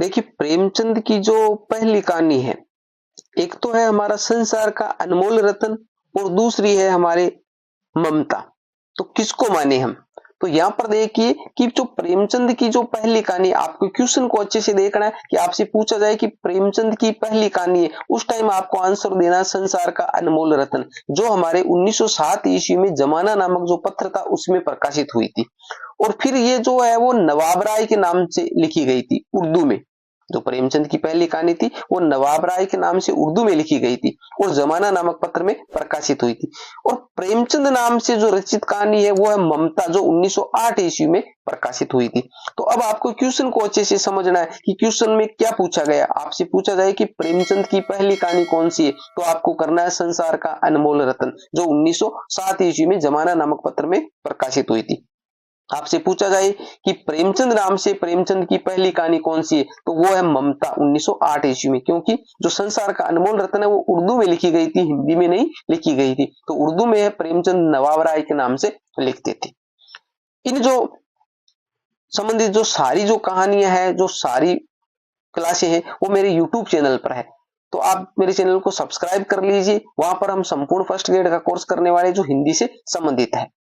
देखिए, प्रेमचंद की जो पहली कहानी है, एक तो है हमारा संसार का अनमोल रतन और दूसरी है हमारे ममता। तो किसको माने हम? तो यहाँ पर देखिए कि जो प्रेमचंद की जो पहली कहानी, आपको क्वेश्चन को अच्छे से देखना है कि आपसे पूछा जाए कि प्रेमचंद की पहली कहानी है, उस टाइम आपको आंसर देना है संसार का अनमोल रतन, जो हमारे 1907 ईस्वी में जमाना नामक जो पत्र था उसमें प्रकाशित हुई थी। और फिर ये जो है वो नवाब राय के नाम से लिखी गई थी उर्दू में। जो प्रेमचंद की पहली कहानी थी वो नवाब राय के नाम से उर्दू में लिखी गई थी और जमाना नामक पत्र में प्रकाशित हुई थी। और प्रेमचंद नाम से जो रचित कहानी है वो है ममता, जो 1908 ईस्वी में प्रकाशित हुई थी। तो अब आपको क्वेश्चन को अच्छे से समझना है कि क्वेश्चन में क्या पूछा गया। आपसे पूछा जाए कि प्रेमचंद की पहली कहानी कौन सी है, तो आपको करना है संसार का अनमोल रतन, जो 1907 ईस्वी में जमाना नामक पत्र में प्रकाशित हुई थी। आपसे पूछा जाए कि प्रेमचंद नाम से प्रेमचंद की पहली कहानी कौन सी है, तो वो है ममता 1908 ईस्वी में, क्योंकि जो संसार का अनमोल रत्न है वो उर्दू में लिखी गई थी, हिंदी में नहीं लिखी गई थी। तो उर्दू में है, प्रेमचंद नवाब राय के नाम से लिखते थे। इन जो संबंधित जो सारी जो कहानियां हैं, जो सारी क्लासें हैं, वो मेरे यूट्यूब चैनल पर है। तो आप मेरे चैनल को सब्सक्राइब कर लीजिए। वहां पर हम संपूर्ण फर्स्ट ग्रेड का कोर्स करने वाले जो हिंदी से संबंधित है।